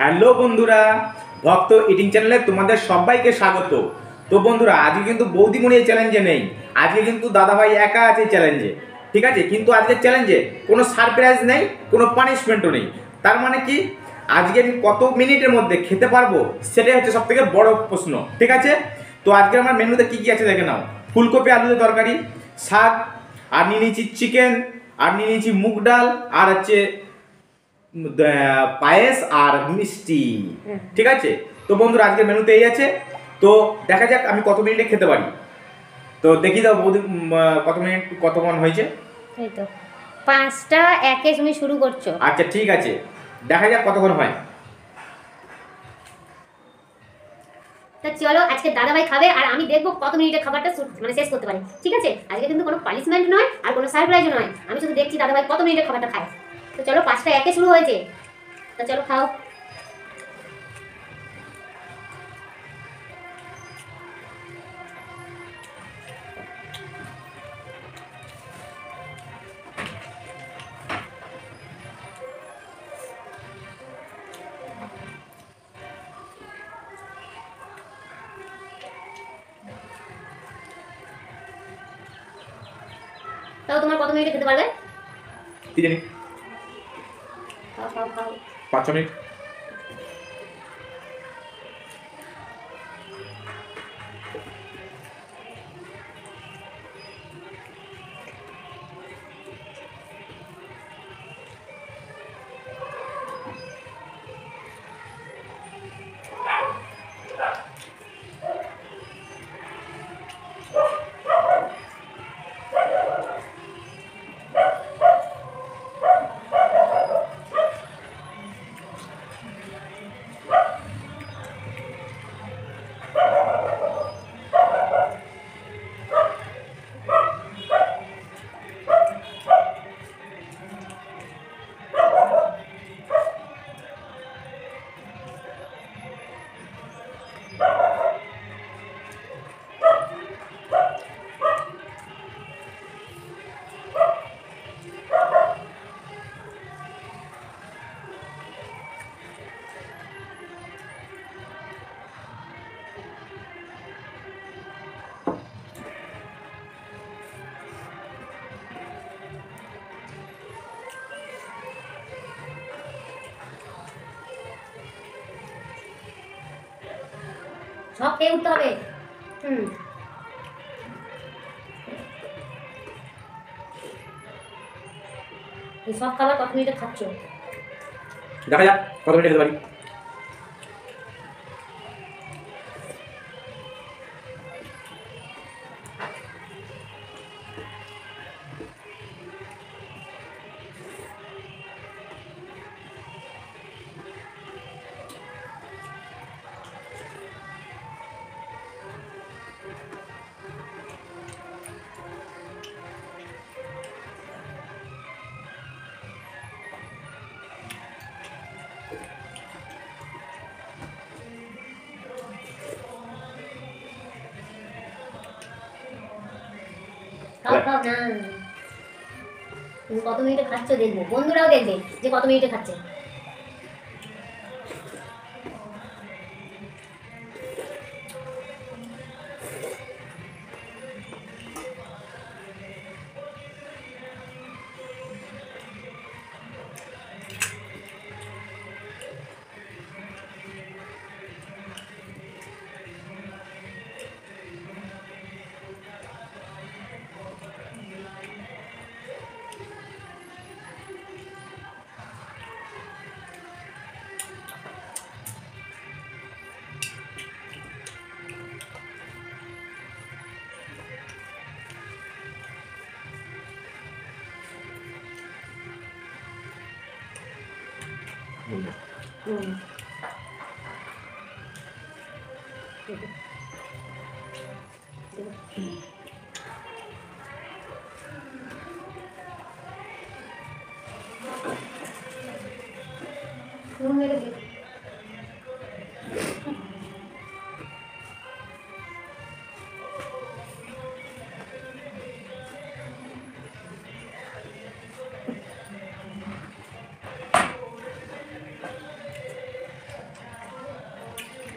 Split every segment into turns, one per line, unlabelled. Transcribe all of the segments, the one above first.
Hello বন্ধুরা, ভক্ত eating চ্যানেলে তোমাদের সবাইকে স্বাগত। তো বন্ধুরা, আজকে কিন্তু বৌদিমণি এই চ্যালেঞ্জে নেই, আজকে কিন্তু দাদাভাই একা আছে চ্যালেঞ্জে। ঠিক আছে, কিন্তু আজকের চ্যালেঞ্জে কোনো সারপ্রাইজ নেই, কোনো পানিশমেন্টও নেই। তার মানে কি, আজকে আমি কত মিনিটের মধ্যে খেতে পারবো সেটাই হচ্ছে সব থেকে বড় প্রশ্ন। ঠিক আছে, তো আজকে আমার মেনুতে কি কি আছে দেখে নাও। ফুলকপি আলুর তরকারি, শাক, আর নিয়ে নিয়েছি চিকেন, আর নিয়ে নিয়েছি মুগ ডাল, আর হচ্ছে পায়েস আর মিষ্টি। ঠিক আছে, তো বন্ধুরা আজকের মেনুতে এই আছে। তো দেখা যাক আমি কত মিনিটে খেতে পারি। তো দেখি দাও বৌদি, কত মিনিট কতক্ষণ হয়েছে।
এই তো 5টা 1-এ তুমি শুরু করছো।
আচ্ছা ঠিক আছে, দেখা যাক কতক্ষণ হয়।
তা চলো, আজকে দাদাভাই খাবে আর আমি দেখবো কত মিনিটে খাবারটা শেষ করতে পারি। ঠিক আছে, আজকে কিন্তু কোনো পানিশমেন্ট নয় আর কোনো সারপ্রাইজও নয়, আমি শুধু দেখছি দাদাভাই কত মিনিটে খাবারটা খায়। তো চলো, 5টা 1-এ শুরু হয়েছে, তো চলো খাও। তাও তোমার কত মিনিটে খেতে পারবে?
কি জানি,
খাও খাও খাও।
5-6 মিনিট।
সব খেয়ে উঠতে হবে। এই সব খাবার কত মিনিটে খাচ্ছ?
দেখা যাক কত মিনিটে খেতে পারি।
খাও খাও না, তুমি কত মিনিটে খাচ্ছ দেখবো, বন্ধুরাও দেখবে যে কত মিনিটে খাচ্ছে।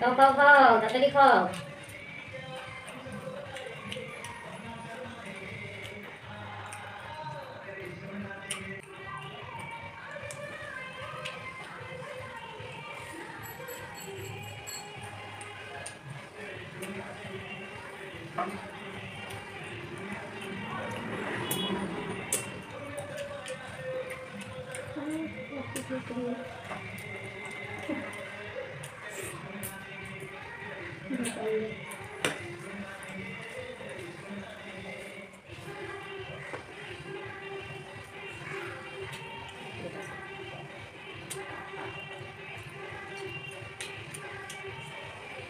খাও খাও খাও, তাড়াতাড়ি খাও।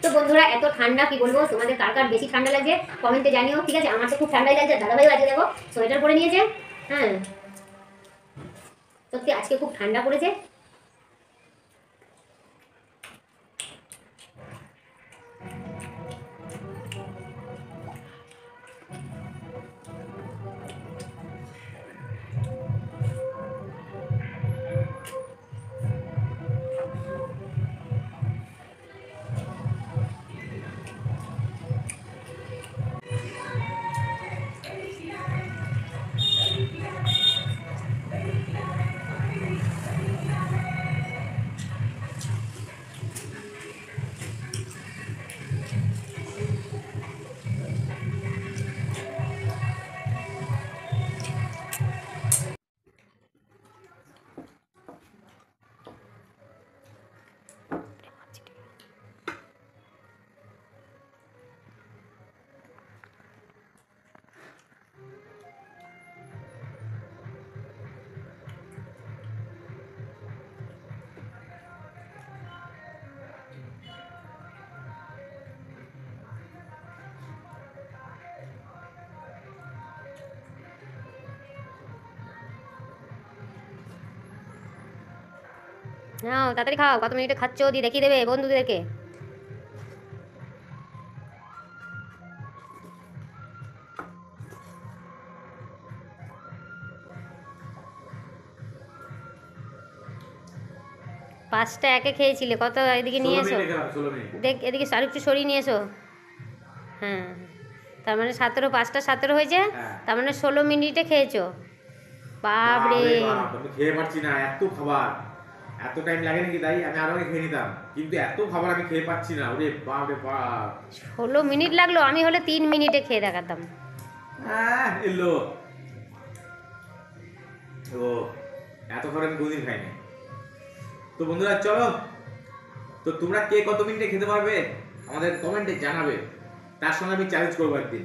তো বন্ধুরা, এত ঠান্ডা কি বলবো, তোমাদের কার কার বেশি ঠান্ডা লাগছে কমেন্টে জানিও, ঠিক আছে? আমার তো খুব ঠান্ডাই লাগছে, দাদাভাইও আজকে দেখো সোয়েটার পরে নিয়েছে। হ্যাঁ, সত্যি আজকে খুব ঠান্ডা পড়েছে। নাও তাড়াতাড়ি খাও, কত মিনিটে খাচ্ছ দিয়ে দেখিয়ে দেবে বন্ধুদেরকে। পাঁচটা একে খেয়েছিলে, কত এদিকে নিয়ে এসো, দেখ এদিকে একটু সরিয়ে নিয়ে এসো। হ্যাঁ, তার মানে 17, 5টা 17 হয়েছে, তার মানে 16 মিনিটে খেয়েছো। বাপরে,
আমি খেয়ে পাচ্ছি না, এত খাবার, এত টাইম লাগে নাকি? তাই আমি আরো আগে খেয়ে নিতাম, কিন্তু এত খাবার আমি খেয়ে পাচ্ছি না। ওরে বাপ রে বাপ,
16 মিনিট লাগলো, আমি হলে 3 মিনিটে খেয়ে দেখাতাম।
এলো ও, এত খাবার আমি কোনদিন খাইনি। তো বন্ধুরা চলো, তো তোমরা কে কত মিনিটে খেতে পারবে আমাদের কমেন্টে জানাবে, তার সঙ্গে আমি চ্যালেঞ্জ করবো একদিন।